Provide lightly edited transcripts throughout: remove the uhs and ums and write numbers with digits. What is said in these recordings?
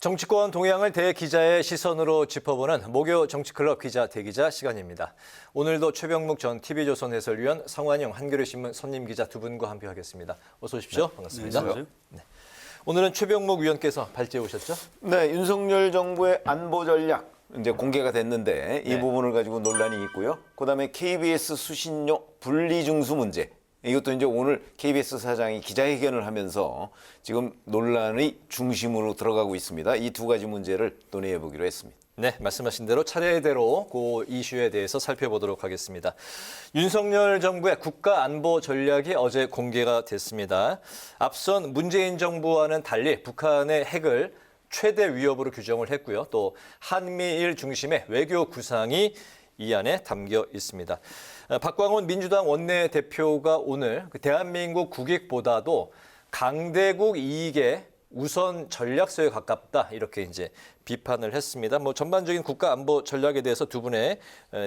정치권 동향을 대기자의 시선으로 짚어보는 목요 정치클럽 기자 대기자 시간입니다. 오늘도 최병묵 전 TV조선 해설위원, 성환영 한겨레신문 손님 기자 두 분과 함께하겠습니다. 어서 오십시오. 네. 반갑습니다. 네. 오늘은 최병묵 위원께서 발제해 오셨죠? 네, 윤석열 정부의 안보 전략 이제 공개가 됐는데 이 부분을 가지고 논란이 있고요. 그다음에 KBS 수신료 분리징수 문제. 이것도 이제 오늘 KBS 사장이 기자회견을 하면서 지금 논란의 중심으로 들어가고 있습니다. 이 두 가지 문제를 논의해 보기로 했습니다. 네, 말씀하신 대로 차례대로 그 이슈에 대해서 살펴보도록 하겠습니다. 윤석열 정부의 국가안보 전략이 어제 공개가 됐습니다. 앞선 문재인 정부와는 달리 북한의 핵을 최대 위협으로 규정을 했고요. 또 한미일 중심의 외교 구상이 이 안에 담겨 있습니다. 박광온 민주당 원내대표가 오늘 대한민국 국익보다도 강대국 이익에 우선 전략서에 가깝다 이렇게 이제 비판을 했습니다. 뭐 전반적인 국가 안보 전략에 대해서 두 분의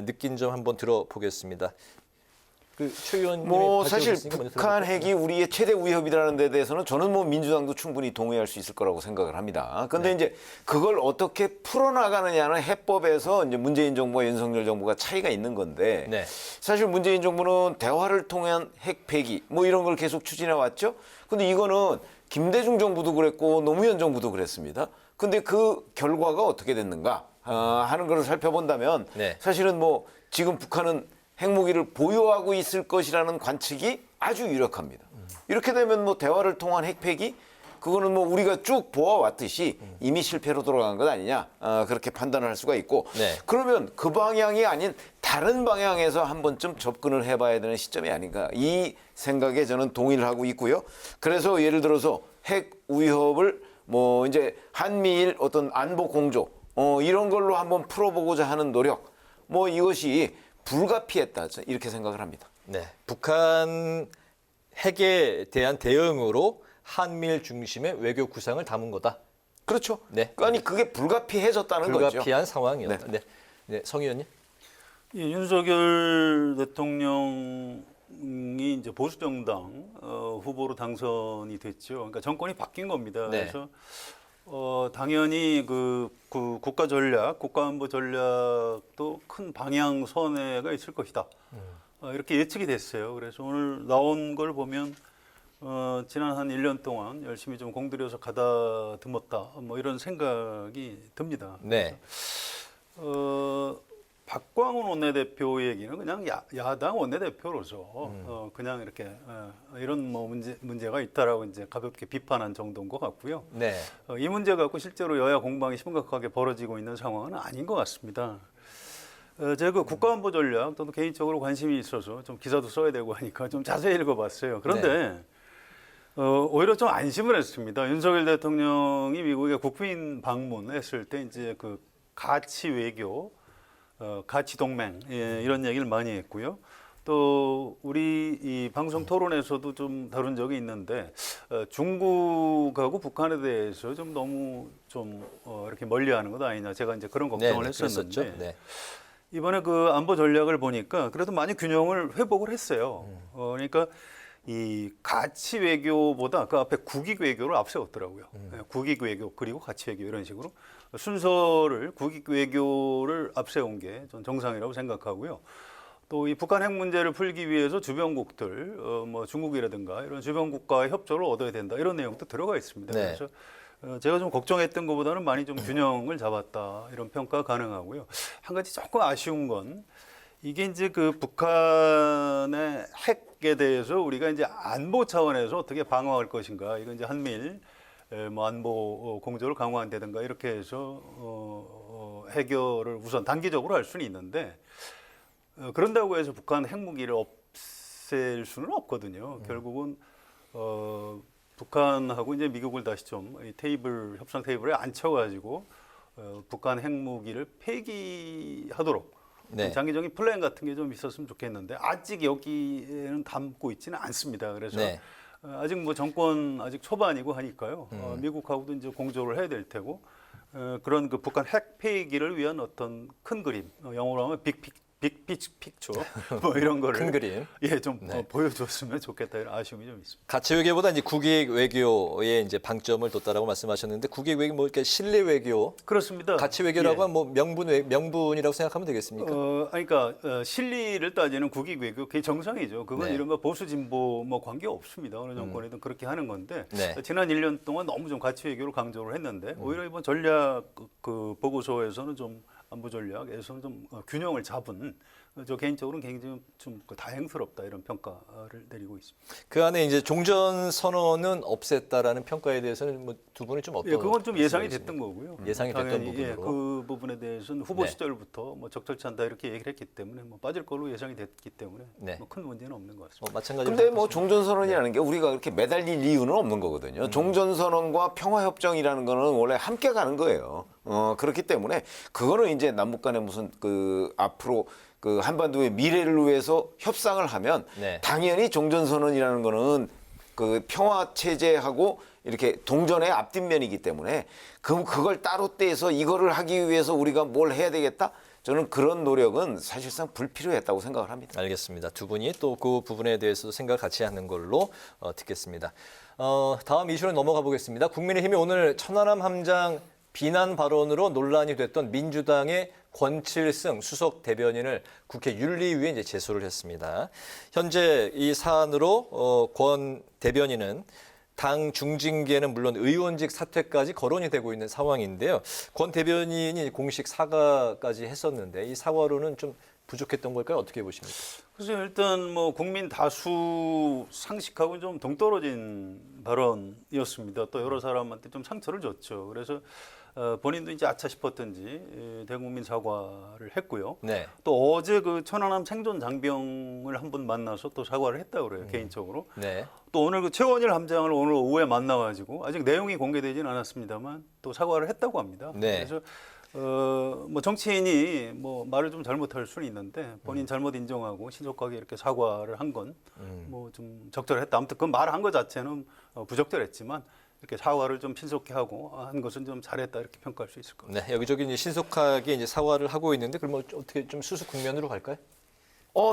느낀 점 한번 들어보겠습니다. 최 의원님이 사실 북한 핵이 우리의 최대 위협이라는 데 대해서는 저는 민주당도 충분히 동의할 수 있을 거라고 생각을 합니다. 그런데 이제 그걸 어떻게 풀어나가느냐는 해법에서 이제 문재인 정부와 윤석열 정부가 차이가 있는 건데 사실 문재인 정부는 대화를 통한 핵 폐기 이런 걸 계속 추진해 왔죠. 근데 이거는 김대중 정부도 그랬고 노무현 정부도 그랬습니다. 근데 그 결과가 어떻게 됐는가 하는 걸 살펴본다면 사실은 지금 북한은 핵무기를 보유하고 있을 것이라는 관측이 아주 유력합니다. 이렇게 되면 대화를 통한 핵폐기 그거는 우리가 쭉 보아왔듯이 이미 실패로 돌아간 것 아니냐 그렇게 판단을 할 수가 있고 그러면 그 방향이 아닌 다른 방향에서 한 번쯤 접근을 해봐야 되는 시점이 아닌가 이 생각에 저는 동의를 하고 있고요. 그래서 예를 들어서 핵 위협을 이제 한미일 어떤 안보 공조 이런 걸로 한번 풀어보고자 하는 노력 이것이 불가피했다 이렇게 생각을 합니다. 네, 북한 핵에 대한 대응으로 한미일 중심의 외교 구상을 담은 거다. 그렇죠. 아니 그게 불가피해졌다는 거죠. 불가피한 상황이었다. 성 의원님. 예, 윤석열 대통령이 이제 보수 정당 후보로 당선이 됐죠. 그러니까 정권이 바뀐 겁니다. 그래서 당연히 그 국가 전략, 국가안보 전략도 큰 방향 선회가 있을 것이다. 이렇게 예측이 됐어요. 그래서 오늘 나온 걸 보면 지난 한 1년 동안 열심히 좀 공들여서 가다듬었다. 이런 생각이 듭니다. 박광온 원내대표 얘기는 그냥 야당 원내대표로서 그냥 이렇게 이런 문제가 있다라고 이제 가볍게 비판한 정도인 것 같고요. 이 문제 갖고 실제로 여야 공방이 심각하게 벌어지고 있는 상황은 아닌 것 같습니다. 제가 그 국가안보 전략 저도 개인적으로 관심이 있어서 좀 기사도 써야 되고 하니까 좀 자세히 읽어봤어요. 그런데 오히려 좀 안심을 했습니다. 윤석열 대통령이 미국에 국빈 방문했을 때 이제 그 가치 외교 가치 동맹 이런 얘기를 많이 했고요. 또 우리 이 방송 토론에서도 좀 다룬 적이 있는데 중국하고 북한에 대해서 좀 너무 좀 이렇게 멀리하는 것 아니냐 제가 이제 그런 걱정을 했었는데 이번에 그 안보 전략을 보니까 그래도 많이 균형을 회복을 했어요. 그러니까 이 가치 외교보다 그 앞에 국익 외교를 앞세웠더라고요. 국익 외교 그리고 가치 외교 이런 식으로 순서를 국익 외교를 앞세운 게 전 정상이라고 생각하고요. 또 이 북한 핵 문제를 풀기 위해서 주변국들 중국이라든가 이런 주변국가의 협조를 얻어야 된다 이런 내용도 들어가 있습니다. 그래서 제가 좀 걱정했던 것보다는 많이 좀 균형을 잡았다 이런 평가 가능하고요. 한 가지 조금 아쉬운 건 이게 이제 그 북한의 핵에 대해서 우리가 이제 안보 차원에서 어떻게 방어할 것인가 이건 이제 한미일 안보 공조를 강화한다든가 이렇게 해서 해결을 우선 단기적으로 할 수는 있는데 그런다고 해서 북한 핵무기를 없앨 수는 없거든요. 결국은 북한하고 이제 미국을 다시 좀 협상 테이블에 앉혀가지고 북한 핵무기를 폐기하도록 장기적인 플랜 같은 게 좀 있었으면 좋겠는데 아직 여기에는 담고 있지는 않습니다. 그래서 아직 정권 아직 초반이고 하니까요. 미국하고도 이제 공조를 해야 될 테고 그런 그 북한 핵 폐기를 위한 어떤 큰 그림, 영어로 하면 빅 빅픽처 뭐 이런 거를 큰 그림. 좀 보여줬으면 좋겠다 이런 아쉬움이 좀 있습니다. 가치 외교보다 이제 국익 외교에 이제 방점을 뒀다라고 말씀하셨는데 국익 외교 뭐 이렇게 실리 외교, 그렇습니다. 가치 외교라고 하면 뭐 명분이라고 생각하면 되겠습니까? 그러니까 실리를 따지는 국익 외교 그게 정상이죠. 그건 네. 이른바 보수 진보 뭐 관계 없습니다. 어느 정권이든 그렇게 하는 건데 네. 지난 1년 동안 너무 좀 가치 외교를 강조를 했는데 오히려 이번 전략 그 보고서에서는 좀 안보 전략에서는 좀 균형을 잡은 저 개인적으로는 굉장히 좀 다행스럽다 이런 평가를 내리고 있습니다. 그 안에 이제 종전 선언은 없앴다라는 평가에 대해서는 뭐 두 분이 좀 어떤? 그건 좀 예상이 말씀이신가요? 됐던 거고요. 예상이 됐던 당연히, 부분으로. 그 부분에 대해서는 후보 네. 시절부터 뭐 적절치 않다 이렇게 얘기를 했기 때문에 뭐 빠질 걸로 예상이 됐기 때문에 네. 뭐 큰 문제는 없는 것 같습니다. 마찬가지로. 근데 뭐 종전선언이라는 게 우리가 그렇게 매달릴 이유는 없는 거거든요. 종전선언과 평화협정이라는 거는 원래 함께 가는 거예요. 그렇기 때문에 그거는 이제 남북 간에 무슨 그 앞으로 그 한반도의 미래를 위해서 협상을 하면 네. 당연히 종전선언이라는 거는 그 평화 체제하고 이렇게 동전의 앞뒷면이기 때문에 그걸 따로 떼서 이거를 하기 위해서 우리가 뭘 해야 되겠다? 저는 그런 노력은 사실상 불필요했다고 생각을 합니다. 알겠습니다. 두 분이 또 그 부분에 대해서 생각을 같이 하는 걸로 듣겠습니다. 다음 이슈로 넘어가 보겠습니다. 국민의힘이 오늘 천안함 함장 비난 발언으로 논란이 됐던 민주당의 권칠승 수석 대변인을 국회 윤리위에 이제 제소를 했습니다. 현재 이 사안으로 권 대변인은 당 중징계는 물론 의원직 사퇴까지 거론이 되고 있는 상황인데요. 권 대변인이 공식 사과까지 했었는데 이 사과로는 좀 부족했던 걸까요? 어떻게 보십니까? 그래서 일단 뭐 국민 다수 상식하고는 좀 동떨어진 발언이었습니다. 또 여러 사람한테 좀 상처를 줬죠. 그래서 본인도 이제 아차 싶었던지 대국민 사과를 했고요. 네. 또 어제 그 천안함 생존 장병을 한 번 만나서 또 사과를 했다고 그래요. 개인적으로. 네. 또 오늘 그 최원일 함장을 오늘 오후에 만나가지고 아직 내용이 공개되지는 않았습니다만 또 사과를 했다고 합니다. 네. 그래서 뭐 정치인이 뭐 말을 좀 잘못할 수는 있는데 본인 잘못 인정하고 신속하게 이렇게 사과를 한 건 뭐 좀 적절했다. 아무튼 그 말한 것 자체는 부적절했지만 이렇게 사과를 좀 신속히 하고 한 것은 좀 잘했다 이렇게 평가할 수 있을 것 같습니다. 네, 여기저기 이제 신속하게 이제 사과를 하고 있는데 그러면 어떻게 좀 수습 국면으로 갈까요?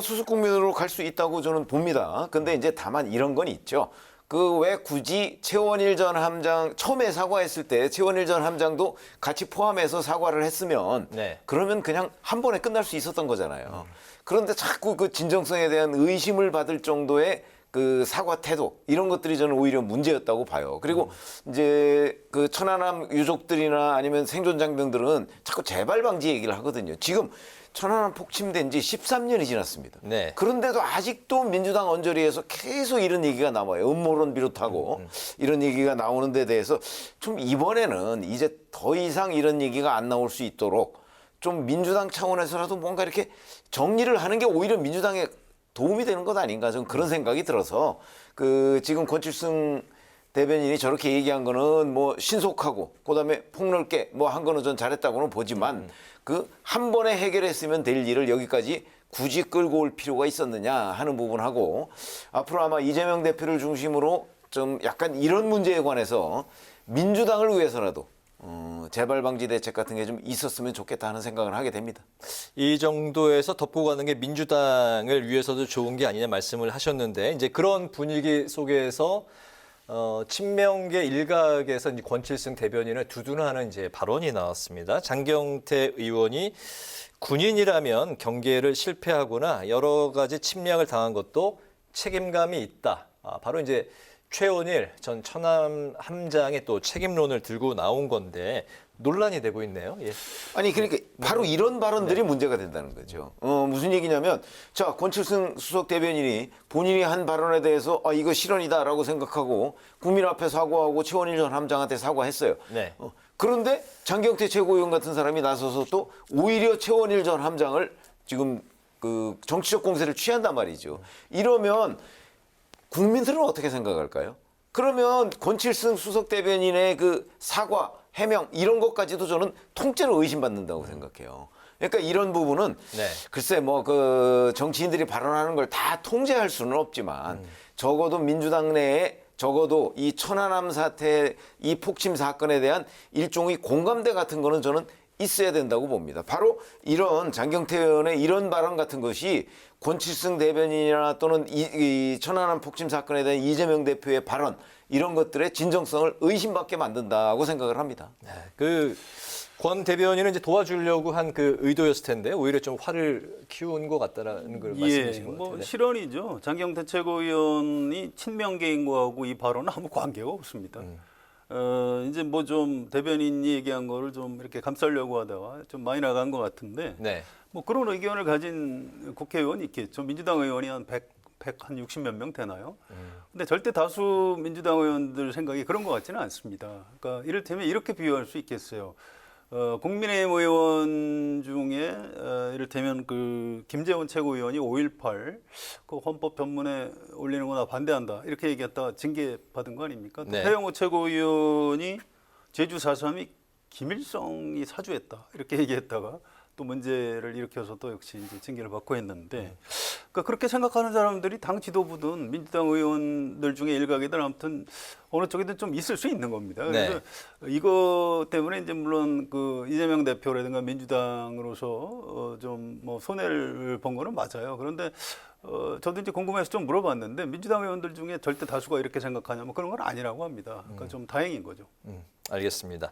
수습 국면으로 갈 수 있다고 저는 봅니다. 근데 이제 다만 이런 건 있죠. 그 왜 굳이 최원일 전 함장 처음에 사과했을 때 최원일 전 함장도 같이 포함해서 사과를 했으면 네. 그러면 그냥 한 번에 끝날 수 있었던 거잖아요. 그런데 자꾸 그 진정성에 대한 의심을 받을 정도의 그 사과 태도 이런 것들이 저는 오히려 문제였다고 봐요. 그리고 이제 그 천안함 유족들이나 아니면 생존 장병들은 자꾸 재발 방지 얘기를 하거든요. 지금 천안함 폭침된 지 13년이 지났습니다. 네. 그런데도 아직도 민주당 언저리에서 계속 이런 얘기가 나와요. 음모론 비롯하고 이런 얘기가 나오는 데 대해서 좀 이번에는 이제 더 이상 이런 얘기가 안 나올 수 있도록 좀 민주당 차원에서라도 뭔가 이렇게 정리를 하는 게 오히려 민주당에 도움이 되는 것 아닌가 저는 그런 생각이 들어서 그 지금 권칠승 대변인이 저렇게 얘기한 거는 뭐 신속하고 그다음에 폭넓게 뭐 한 거는 전 잘했다고는 보지만 그 한 번에 해결했으면 될 일을 여기까지 굳이 끌고 올 필요가 있었느냐 하는 부분하고 앞으로 아마 이재명 대표를 중심으로 좀 약간 이런 문제에 관해서 민주당을 위해서라도 재발 방지 대책 같은 게 좀 있었으면 좋겠다 하는 생각을 하게 됩니다. 이 정도에서 덮고 가는 게 민주당을 위해서도 좋은 게 아니냐 말씀을 하셨는데 이제 그런 분위기 속에서 친명계 일각에서 이제 권칠승 대변인을 두둔하는 이제 발언이 나왔습니다. 장경태 의원이 군인이라면 경계를 실패하거나 여러 가지 침략을 당한 것도 책임감이 있다. 바로 이제 최원일 전 천안 함장의 또 책임론을 들고 나온 건데 논란이 되고 있네요. 예. 아니 그러니까 바로 이런 발언들이 문제가 된다는 거죠. 무슨 얘기냐면 자 권칠승 수석 대변인이 본인이 한 발언에 대해서 이거 실언이다라고 생각하고 국민 앞에 사과하고 최원일 전 함장한테 사과했어요. 네. 그런데 장경태 최고위원 같은 사람이 나서서 또 오히려 최원일 전 함장을 지금 그 정치적 공세를 취한단 말이죠. 이러면 국민들은 어떻게 생각할까요? 그러면 권칠승 수석 대변인의 그 사과, 해명 이런 것까지도 저는 통째로 의심받는다고 생각해요. 그러니까 이런 부분은 네. 글쎄 뭐 그 정치인들이 발언하는 걸 다 통제할 수는 없지만 적어도 민주당 내에 적어도 이 천안함 사태 이 폭침 사건에 대한 일종의 공감대 같은 거는 저는 있어야 된다고 봅니다. 바로 이런 장경태 의원의 이런 발언 같은 것이 권칠승 대변인이나 또는 이 천안함 폭침 사건에 대한 이재명 대표의 발언 이런 것들의 진정성을 의심받게 만든다고 생각을 합니다. 그 권 대변인은 이제 도와주려고 한 그 의도였을 텐데 오히려 좀 화를 키운 것 같다라는 걸 말씀하신 것 같아요. 뭐 실언이죠. 장경태 최고위원이 친명계인 거하고 이 발언은 아무 관계가 없습니다. 이제 뭐 좀 대변인이 얘기한 거를 좀 이렇게 감싸려고 하다가 좀 많이 나간 것 같은데 네. 뭐 그런 의견을 가진 국회의원이 있겠죠. 민주당 의원이 한 160몇 명 되나요? 근데 절대 다수 민주당 의원들 생각이 그런 것 같지는 않습니다. 그러니까 이를테면 이렇게 비유할 수 있겠어요. 국민의힘 의원 중에 이를테면 그 김재원 최고위원이 5.18 그 헌법 변문에 올리는 거나 반대한다 이렇게 얘기했다가 징계 받은 거 아닙니까? 또 네. 배영호 최고위원이 제주 4.3이 김일성이 사주했다 이렇게 얘기했다가 또 문제를 일으켜서 또 역시 이제 징계를 받고 했는데, 그러니까 그렇게 생각하는 사람들이 당 지도부든 민주당 의원들 중에 일각이든 아무튼 어느 쪽이든 좀 있을 수 있는 겁니다. 그래서 네. 이거 때문에 이제 물론 그 이재명 대표라든가 민주당으로서 좀 뭐 손해를 본 거는 맞아요. 그런데 저도 이제 궁금해서 좀 물어봤는데 민주당 의원들 중에 절대 다수가 이렇게 생각하냐면 그런 건 아니라고 합니다. 그러니까 좀 다행인 거죠. 알겠습니다.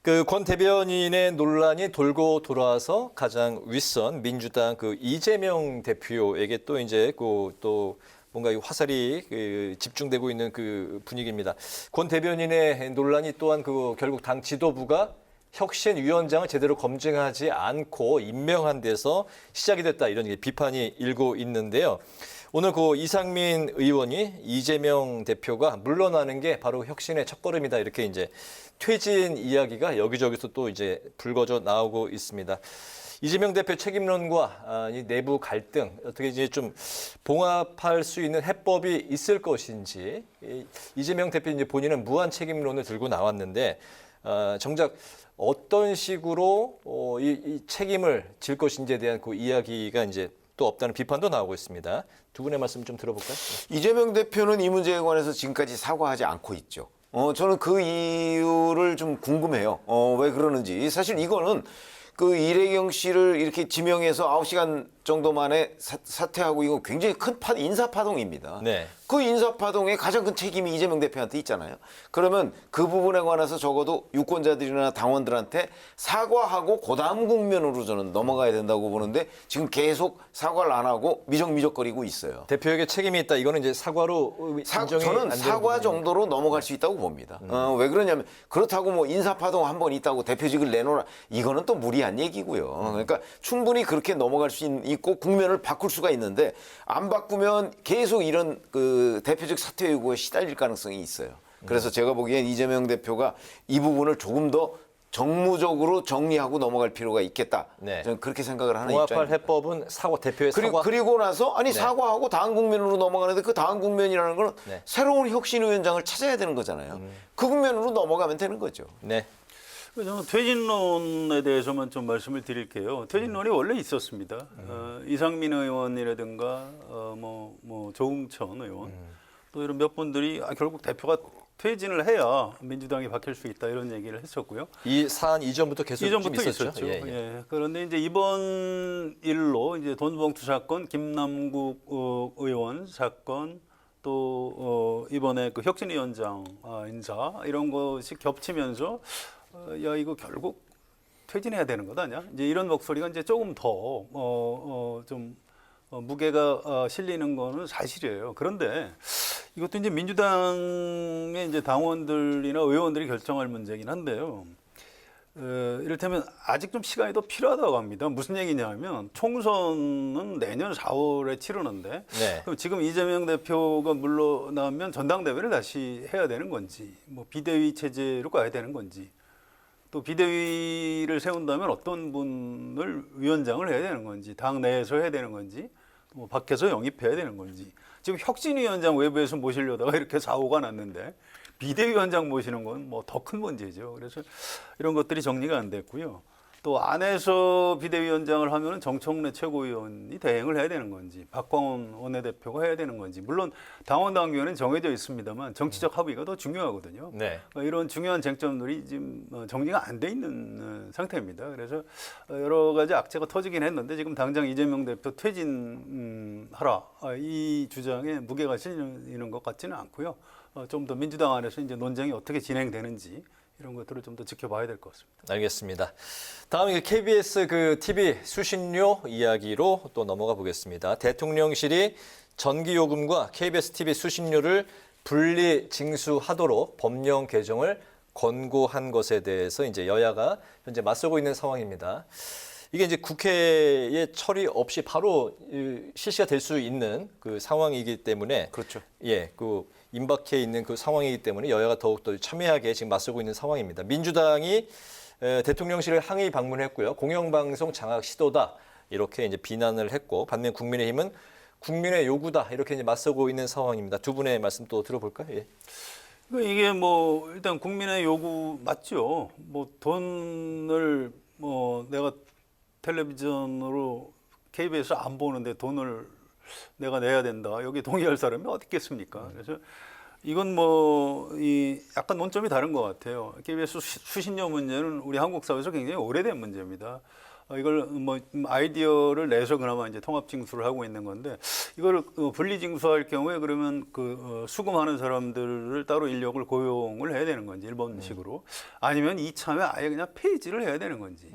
그 권 대변인의 논란이 돌고 돌아와서 가장 윗선 민주당 그 이재명 대표에게 또 이제 그 또 뭔가 이 화살이 그 집중되고 있는 그 분위기입니다. 권 대변인의 논란이 또한 그 결국 당 지도부가 혁신위원장을 제대로 검증하지 않고 임명한 데서 시작이 됐다 이런 비판이 일고 있는데요. 오늘 그 이상민 의원이 이재명 대표가 물러나는 게 바로 혁신의 첫걸음이다 이렇게 이제 퇴진 이야기가 여기저기서 또 이제 불거져 나오고 있습니다. 이재명 대표 책임론과 이 내부 갈등 어떻게 이제 좀 봉합할 수 있는 해법이 있을 것인지 이재명 대표 이제 본인은 무한 책임론을 들고 나왔는데 정작 어떤 식으로 이 책임을 질 것인지에 대한 그 이야기가 이제 또 없다는 비판도 나오고 있습니다. 두 분의 말씀 좀 들어볼까요? 이재명 대표는 이 문제에 관해서 지금까지 사과하지 않고 있죠. 저는 그 이유를 좀 궁금해요. 왜 그러는지. 사실 이거는 그 이래경 씨를 이렇게 지명해서 9시간 정도 만에 사퇴하고 이거 굉장히 큰 인사파동입니다. 네. 그 인사파동에 가장 큰 책임이 이재명 대표한테 있잖아요. 그러면 그 부분에 관해서 적어도 유권자들이나 당원들한테 사과하고 그다음 국면으로 저는 넘어가야 된다고 보는데 지금 계속 사과를 안 하고 미적미적거리고 있어요. 대표에게 책임이 있다. 이거는 이제 사과로 인정이 안 저는 되는 사과 부분이에요. 정도로 넘어갈 수 있다고 봅니다. 왜 그러냐면 그렇다고 뭐 인사파동 한 번 있다고 대표직을 내놓으라 이거는 또 무리한 얘기고요. 그러니까 충분히 그렇게 넘어갈 수 있고 국면을 바꿀 수가 있는데 안 바꾸면 계속 이런 그 대표직 사퇴 요구에 시달릴 가능성이 있어요. 그래서 제가 보기엔 이재명 대표가 이 부분을 조금 더 정무적으로 정리하고 넘어갈 필요가 있겠다. 네. 저는 그렇게 생각을 하는 봉합할 입장입니다. 해법은 대표의 사과. 그리고 나서 네. 사과하고 다음 국면으로 넘어가는데 그 다음 국면이라는 건 네. 새로운 혁신위원장을 찾아야 되는 거잖아요. 그 국면으로 넘어가면 되는 거죠. 네. 저는 퇴진론에 대해서만 좀 말씀을 드릴게요. 퇴진론이 원래 있었습니다. 이상민 의원이라든가 뭐 조응천 의원 또 이런 몇 분들이 일국 대표가 퇴진을 해야 민주당이 바뀔 수 있다 이런 얘기를 했었고요. 이 사안 이전부터 계속 좀 이전부터 있었죠. 있었죠. 예, 예. 예. 그런데 이제 이번 일로 이제 돈봉투 사건, 김남국 의원 사건, 또 이번에 그 혁신위원장 인사 이런 것이 겹치면서 야 이거 결국 퇴진해야 되는 것 아니야? 이제 이런 목소리가 이제 조금 더 좀 무게가 실리는 거는 사실이에요. 그런데 이것도 이제 민주당의 이제 당원들이나 의원들이 결정할 문제긴 한데요. 이를테면 아직 좀 시간이 더 필요하다고 합니다. 무슨 얘기냐면 총선은 내년 4월에 치르는데 네. 그럼 지금 이재명 대표가 물러나면 전당대회를 다시 해야 되는 건지 뭐 비대위 체제로 가야 되는 건지 또 비대위를 세운다면 어떤 분을 위원장을 해야 되는 건지 당 내에서 해야 되는 건지 뭐 밖에서 영입해야 되는 건지 지금 혁신위원장 외부에서 모시려다가 이렇게 사고가 났는데 비대위원장 모시는 건 뭐 더 큰 문제죠. 그래서 이런 것들이 정리가 안 됐고요. 또 안에서 비대위원장을 하면은 정청래 최고위원이 대행을 해야 되는 건지 박광원 원내대표가 해야 되는 건지 물론 당원 당규에는 정해져 있습니다만 정치적 합의가 더 중요하거든요. 네. 이런 중요한 쟁점들이 지금 정리가 안 돼 있는 상태입니다. 그래서 여러 가지 악재가 터지긴 했는데 지금 당장 이재명 대표 퇴진하라 이 주장에 무게가 실리는 것 같지는 않고요. 좀 더 민주당 안에서 이제 논쟁이 어떻게 진행되는지 이런 것들을 좀 더 지켜봐야 될 것 같습니다. 알겠습니다. 다음 KBS TV 수신료 이야기로 또 넘어가 보겠습니다. 대통령실이 전기요금과 KBS TV 수신료를 분리 징수하도록 법령 개정을 권고한 것에 대해서 이제 여야가 현재 맞서고 있는 상황입니다. 이게 이제 국회에 처리 없이 바로 실시가 될 수 있는 그 상황이기 때문에 그렇죠. 예, 임박해 있는 그 상황이기 때문에 여야가 더욱더 첨예하게 지금 맞서고 있는 상황입니다. 민주당이 대통령실을 항의 방문했고요. 공영방송 장악 시도다 이렇게 이제 비난을 했고 반면 국민의힘은 국민의 요구다 이렇게 이제 맞서고 있는 상황입니다. 두 분의 말씀 또 들어볼까요? 예. 이게 일단 국민의 요구 맞죠. 돈을 내가 텔레비전으로 KBS 안 보는데 돈을 내가 내야 된다. 여기 동의할 사람이 어디 있겠습니까? 그래서 이건 이 약간 논점이 다른 것 같아요. KBS 수신료 문제는 우리 한국 사회에서 굉장히 오래된 문제입니다. 이걸 아이디어를 내서 그나마 이제 통합 징수를 하고 있는 건데 이걸 분리 징수할 경우에 그러면 수금하는 사람들을 따로 인력을 고용을 해야 되는 건지 일본식으로 아니면 이참에 아예 그냥 폐지를 해야 되는 건지.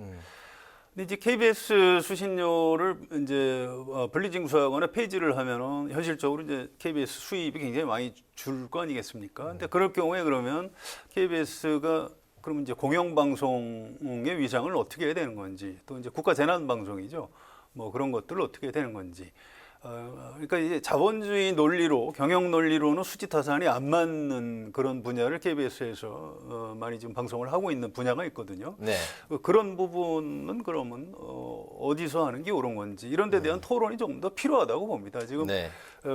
근데 이제 KBS 수신료를 이제 분리징수하거나 폐지를 하면은 현실적으로 이제 KBS 수입이 굉장히 많이 줄 거 아니겠습니까? 근데 그럴 경우에 그러면 KBS가 그럼 이제 공영방송의 위상을 어떻게 해야 되는 건지 또 이제 국가재난방송이죠. 그런 것들을 어떻게 해야 되는 건지. 그러니까 이제 자본주의 논리로 경영 논리로는 수지타산이 안 맞는 그런 분야를 KBS에서 많이 지금 방송을 하고 있는 분야가 있거든요. 네. 그런 부분은 그러면 어디서 하는 게 옳은 건지 이런 데 대한 토론이 조금 더 필요하다고 봅니다. 지금 네.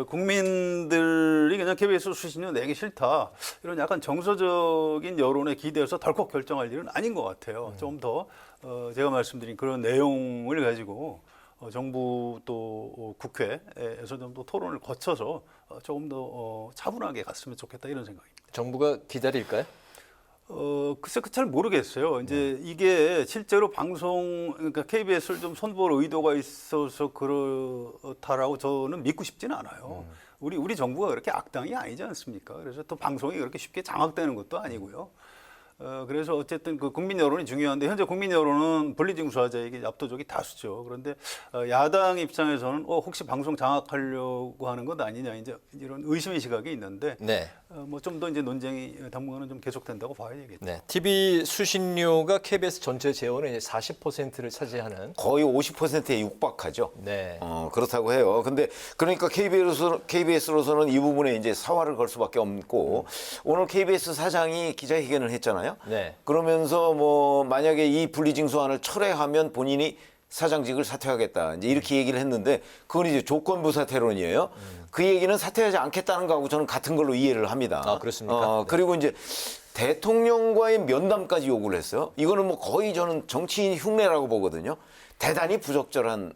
국민들이 그냥 KBS 수신료 내기 싫다 이런 약간 정서적인 여론에 기대해서 덜컥 결정할 일은 아닌 것 같아요. 좀 더 제가 말씀드린 그런 내용을 가지고 정부 또 국회에서 좀 더 토론을 거쳐서 조금 더 차분하게 갔으면 좋겠다 이런 생각입니다. 정부가 기다릴까요? 글쎄 잘 모르겠어요. 이제 이게 실제로 그러니까 KBS를 좀 손볼 의도가 있어서 그렇다라고 저는 믿고 싶지는 않아요. 우리 정부가 그렇게 악당이 아니지 않습니까? 그래서 또 방송이 그렇게 쉽게 장악되는 것도 아니고요. 그래서 어쨌든 국민 여론이 중요한데 현재 국민 여론은 분리징수하자에게 압도적이 다수죠. 그런데 야당 입장에서는 혹시 방송 장악하려고 하는 것 아니냐 이제 이런 의심의 시각이 있는데 네. 좀 더 이제 논쟁이 당분간은 좀 계속된다고 봐야 되겠죠. 네. TV 수신료가 KBS 전체 재원의 40%를 차지하는 거의 50%에 육박하죠. 네. 그렇다고 해요. 근데 그러니까 KBS로서는 이 부분에 이제 사활을 걸 수밖에 없고 오늘 KBS 사장이 기자회견을 했잖아요. 네. 그러면서 만약에 이 분리징수안을 철회하면 본인이 사장직을 사퇴하겠다. 이제 이렇게 얘기를 했는데 그건 이제 조건부 사퇴론이에요. 그 얘기는 사퇴하지 않겠다는 거하고 저는 같은 걸로 이해를 합니다. 아, 그렇습니까? 네. 그리고 이제 대통령과의 면담까지 요구를 했어요. 이거는 거의 저는 정치인 흉내라고 보거든요. 대단히 부적절한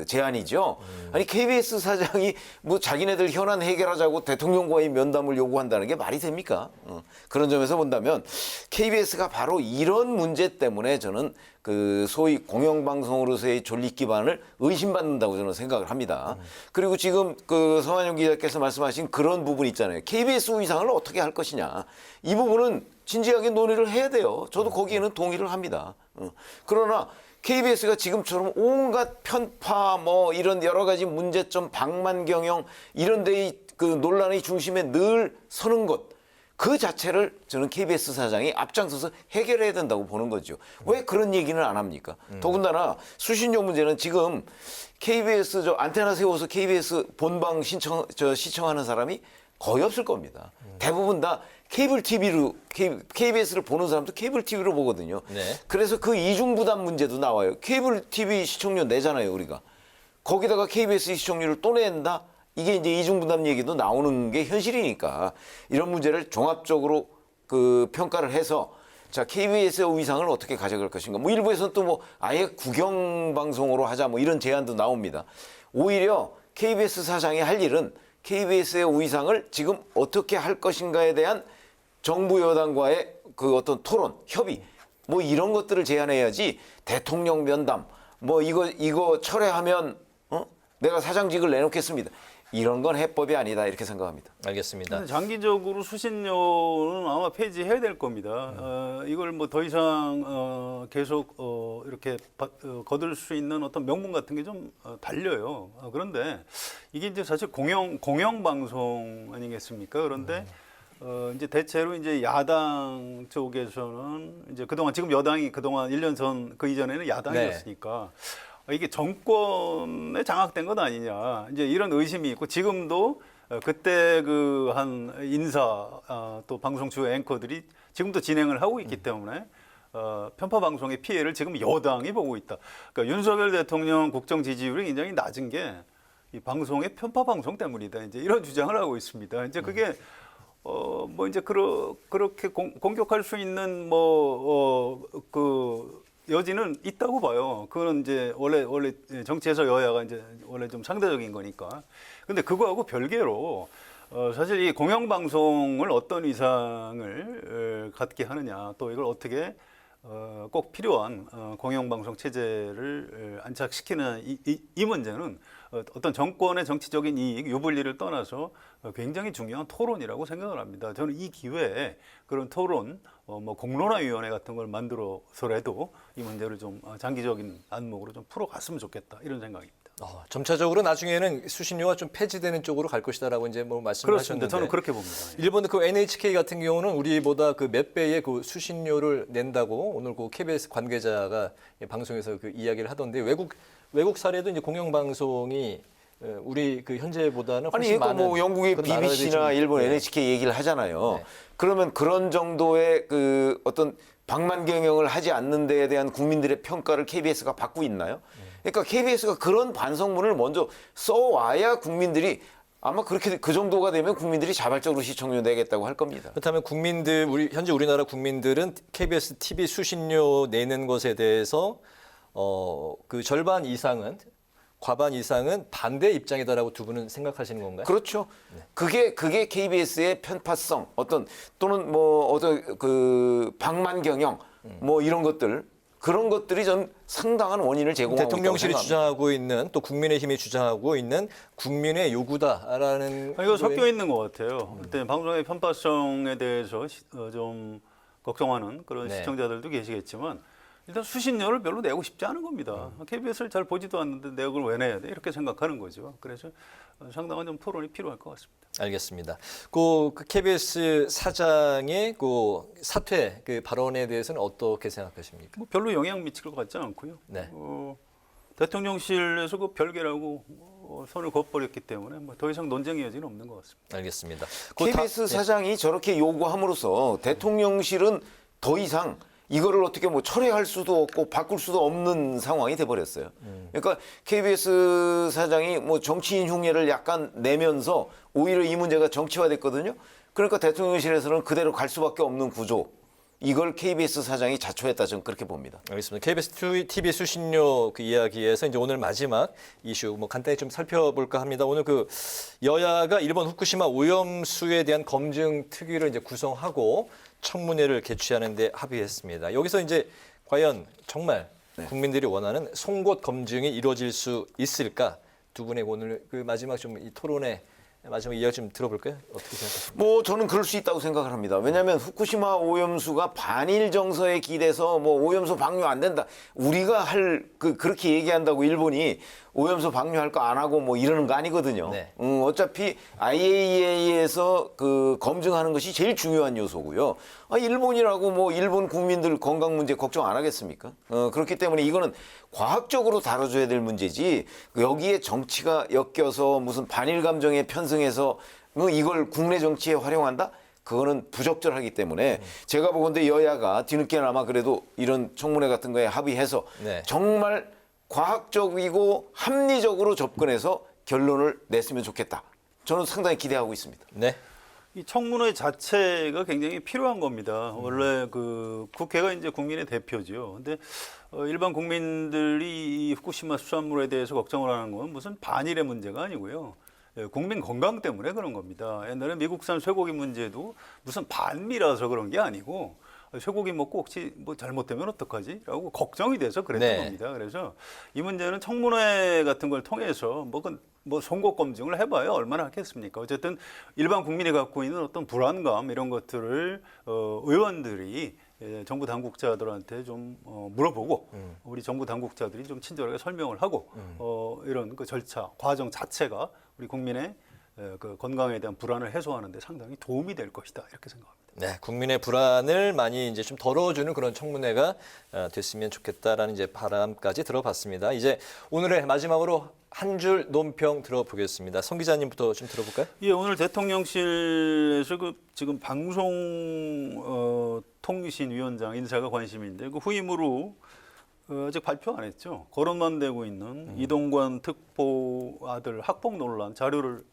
제안이죠. 아니 KBS 사장이 자기네들 현안 해결하자고 대통령과의 면담을 요구한다는 게 말이 됩니까? 그런 점에서 본다면 KBS가 바로 이런 문제 때문에 저는 소위 공영방송으로서의 존립 기반을 의심받는다고 저는 생각을 합니다. 그리고 지금 성한영 기자께서 말씀하신 그런 부분 있잖아요. KBS 위상을 어떻게 할 것이냐. 이 부분은 진지하게 논의를 해야 돼요. 저도 거기에는 동의를 합니다. 그러나 KBS가 지금처럼 온갖 편파 이런 여러 가지 문제점 방만 경영 이런 데의 논란의 중심에 늘 서는 것 그 자체를 저는 KBS 사장이 앞장서서 해결해야 된다고 보는 거죠. 왜 그런 얘기는 안 합니까? 더군다나 수신료 문제는 지금 KBS 안테나 세워서 KBS 본방 시청하는 사람이 거의 없을 겁니다. 대부분 다 케이블 TV로 KBS를 보는 사람도 케이블 TV로 보거든요. 네. 그래서 그 이중 부담 문제도 나와요. 케이블 TV 시청료 내잖아요, 우리가. 거기다가 KBS 시청료를 또 낸다. 이게 이제 이중 부담 얘기도 나오는 게 현실이니까 이런 문제를 종합적으로 평가를 해서 자, KBS의 위상을 어떻게 가져갈 것인가. 뭐 일부에서는 또 뭐 아예 국영 방송으로 하자 뭐 이런 제안도 나옵니다. 오히려 KBS 사장이 할 일은 KBS의 위상을 지금 어떻게 할 것인가에 대한 정부 여당과의 그 어떤 토론, 협의 뭐 이런 것들을 제안해야지 대통령 면담 뭐 이거 철회하면 내가 사장직을 내놓겠습니다. 이런 건 해법이 아니다 이렇게 생각합니다. 알겠습니다. 장기적으로 수신료는 아마 폐지해야 될 겁니다. 이걸 뭐 더 이상 계속 이렇게 거둘 수 있는 어떤 명분 같은 게 좀 달려요. 그런데 이게 이제 사실 공영 방송 아니겠습니까? 그런데 이제 대체로 이제 야당 쪽에서는 이제 그동안 지금 여당이 그동안 1년 전 그 이전에는 야당이었으니까 이게 정권에 장악된 것 아니냐 이제 이런 의심이 있고 지금도 그때 그 한 인사 또 방송 주 앵커들이 지금도 진행을 하고 있기 때문에 편파 방송의 피해를 지금 여당이 보고 있다. 그러니까 윤석열 대통령 국정 지지율이 굉장히 낮은 게 이 방송의 편파 방송 때문이다. 이제 이런 주장을 하고 있습니다. 이제 그게 뭐 이제 그렇게 공격할 수 있는 그 여지는 있다고 봐요. 그건 이제 원래 정치에서 여야가 이제 원래 좀 상대적인 거니까. 근데 그거하고 별개로 사실 이 공영방송을 어떤 위상을 갖게 하느냐, 또 이걸 어떻게 꼭 필요한 공영방송 체제를 안착시키는 이 문제는 어떤 정권의 정치적인 이익, 유불리를 떠나서 굉장히 중요한 토론이라고 생각을 합니다. 저는 이 기회에 그런 토론, 뭐 공론화위원회 같은 걸 만들어서라도 이 문제를 좀 장기적인 안목으로 좀 풀어갔으면 좋겠다 이런 생각입니다. 점차적으로 나중에는 수신료가 좀 폐지되는 쪽으로 갈 것이다라고 이제 뭐 말씀을 그렇습니다. 하셨는데 저는 그렇게 봅니다. 일본 그 NHK 같은 경우는 우리보다 그 몇 배의 그 수신료를 낸다고 오늘 그 KBS 관계자가 방송에서 그 이야기를 하던데 외국 사례도 이제 공영방송이 우리 그 현재보다는 훨씬 아니, 많은 뭐 영국의 그런 나라들이 BBC나 좀- 일본 네. NHK 얘기를 하잖아요. 네. 그러면 그런 정도의 그 어떤 방만 경영을 하지 않는 데에 대한 국민들의 평가를 KBS가 받고 있나요? 그러니까 KBS가 그런 반성문을 먼저 써와야 국민들이 아마 그렇게 그 정도가 되면 국민들이 자발적으로 시청료 내겠다고 할 겁니다. 그렇다면 국민들 현재 우리나라 국민들은 KBS TV 수신료 내는 것에 대해서 그 절반 이상은 과반 이상은 반대 입장이다라고 두 분은 생각하시는 건가요? 그렇죠. 그게 KBS의 편파성 또는 뭐 어떤 그 방만 경영 뭐 이런 것들 그런 것들이 전 상당한 원인을 제공하고 있다고 대통령실이 생각합니다. 주장하고 있는 또 국민의힘이 주장하고 있는 국민의 요구다라는 이거 섞여 있는 것 같아요. 그때 방송의 편파성에 대해서 좀 걱정하는 그런 네. 시청자들도 계시겠지만 일단 수신료를 별로 내고 싶지 않은 겁니다. KBS를 잘 보지도 않는데 내가 그걸 왜 내야 돼? 이렇게 생각하는 거죠. 그래서 상당한 좀 토론이 필요할 것 같습니다. 알겠습니다. 그 KBS 사장의 그 사퇴 그 발언에 대해서는 어떻게 생각하십니까? 뭐 별로 영향 미칠 것 같지 않고요. 네. 대통령실에서 그 별개라고 선을 그어버렸기 때문에 뭐 더 이상 논쟁의 여지는 없는 것 같습니다. 알겠습니다. KBS 사장이 저렇게 요구함으로써 대통령실은 더 이상 이거를 어떻게 뭐 철회할 수도 없고 바꿀 수도 없는 상황이 돼버렸어요. 그러니까 KBS 사장이 뭐 정치인 흉내를 약간 내면서 오히려 이 문제가 정치화됐거든요. 그러니까 대통령실에서는 그대로 갈 수밖에 없는 구조. 이걸 KBS 사장이 자초했다 저는 그렇게 봅니다. 알겠습니다. KBS TV 수신료 그 이야기에서 이제 오늘 마지막 이슈 뭐 간단히 좀 살펴볼까 합니다. 오늘 그 여야가 일본 후쿠시마 오염수에 대한 검증 특위를 이제 구성하고 청문회를 개최하는 데 합의했습니다. 여기서 이제 과연 정말 국민들이 원하는 송곳 검증이 이루어질 수 있을까? 두 분의 오늘 그 마지막 좀 이 토론의 마지막 이야기 좀 들어볼까요? 어떻게 생각하십니까? 뭐 저는 그럴 수 있다고 생각을 합니다. 왜냐하면 후쿠시마 오염수가 반일 정서에 기대서 뭐 오염수 방류 안 된다. 우리가 그렇게 얘기한다고 일본이 오염수 방류할 거 안 하고 뭐 이러는 거 아니거든요. 네. 어차피 IAEA에서 그 검증하는 것이 제일 중요한 요소고요. 일본이라고 뭐 일본 국민들 건강 문제 걱정 안 하겠습니까? 그렇기 때문에 이거는 과학적으로 다뤄줘야 될 문제지 여기에 정치가 엮여서 무슨 반일 감정에 편승해서 이걸 국내 정치에 활용한다? 그거는 부적절하기 때문에 제가 보건대 여야가 뒤늦게나마 그래도 이런 청문회 같은 거에 합의해서 네. 정말 과학적이고 합리적으로 접근해서 결론을 냈으면 좋겠다. 저는 상당히 기대하고 있습니다. 네. 이 청문회 자체가 굉장히 필요한 겁니다. 원래 그 국회가 이제 국민의 대표지요. 근데 일반 국민들이 이 후쿠시마 수산물에 대해서 걱정을 하는 건 무슨 반일의 문제가 아니고요. 국민 건강 때문에 그런 겁니다. 옛날에 미국산 쇠고기 문제도 무슨 반미라서 그런 게 아니고 쇠고기 먹고 혹시 뭐 잘못되면 어떡하지? 라고 걱정이 돼서 그랬던 네. 겁니다. 그래서 이 문제는 청문회 같은 걸 통해서 뭐 송곳 검증을 해봐야 얼마나 하겠습니까? 어쨌든 일반 국민이 갖고 있는 어떤 불안감 이런 것들을 의원들이 정부 당국자들한테 좀 물어보고 우리 정부 당국자들이 좀 친절하게 설명을 하고 이런 그 절차 과정 자체가 우리 국민의 그 건강에 대한 불안을 해소하는 데 상당히 도움이 될 것이다 이렇게 생각합니다. 네, 국민의 불안을 많이 이제 좀 덜어주는 그런 청문회가 됐으면 좋겠다라는 이제 바람까지 들어봤습니다. 이제 오늘의 마지막으로 한 줄 논평 들어보겠습니다. 성 기자님부터 좀 들어볼까요? 예, 오늘 대통령실에서 그 지금 방송통신위원장 인사가 관심인데 그 후임으로 아직 발표 안 했죠. 거론만 되고 있는 이동관 특보 아들 학폭 논란 자료를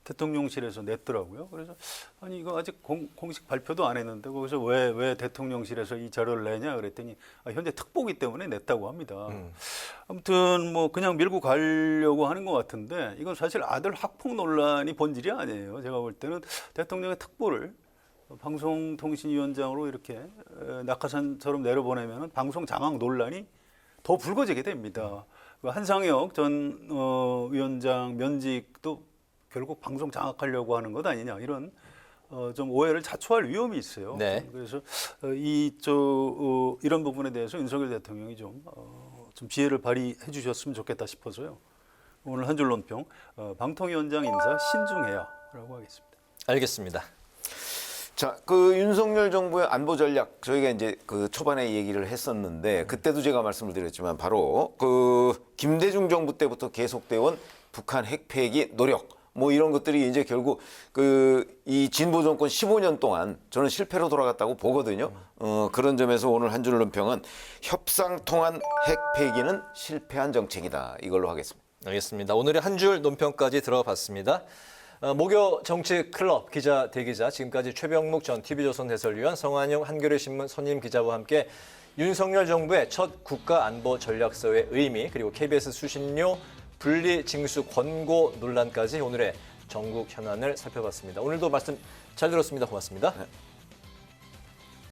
대통령실에서 냈더라고요. 그래서 아니 이거 아직 공식 발표도 안 했는데 거기서 왜 대통령실에서 이 자료를 내냐 그랬더니 현재 특보기 때문에 냈다고 합니다. 아무튼 뭐 그냥 밀고 가려고 하는 것 같은데 이건 사실 아들 학폭 논란이 본질이 아니에요. 제가 볼 때는 대통령의 특보를 방송통신위원장으로 이렇게 낙하산처럼 내려보내면 방송 장악 논란이 더 불거지게 됩니다. 한상혁 전 위원장 면직도 결국 방송 장악하려고 하는 것 아니냐 이런 좀 오해를 자초할 위험이 있어요. 네. 그래서 이런 부분에 대해서 윤석열 대통령이 좀 지혜를 발휘해 주셨으면 좋겠다 싶어서요. 오늘 한 줄 논평 방통위원장 인사 신중해야라고 하겠습니다. 알겠습니다. 자, 그 윤석열 정부의 안보 전략 저희가 이제 그 초반에 얘기를 했었는데 그때도 제가 말씀을 드렸지만 바로 그 김대중 정부 때부터 계속되어 온 북한 핵 폐기 노력 뭐 이런 것들이 이제 결국 그 이 진보 정권 15년 동안 저는 실패로 돌아갔다고 보거든요. 그런 점에서 오늘 한 줄 논평은 협상 통한 핵 폐기는 실패한 정책이다. 이걸로 하겠습니다. 알겠습니다. 오늘의 한 줄 논평까지 들어봤습니다. 목요 정치 클럽 기자 대기자 지금까지 최병묵 전 TV조선 해설위원 성한용 한겨레신문 선임 기자와 함께 윤석열 정부의 첫 국가안보전략서의 의미 그리고 KBS 수신료 분리 징수 권고 논란까지 오늘의 전국 현안을 살펴봤습니다. 오늘도 말씀 잘 들었습니다. 고맙습니다. 네.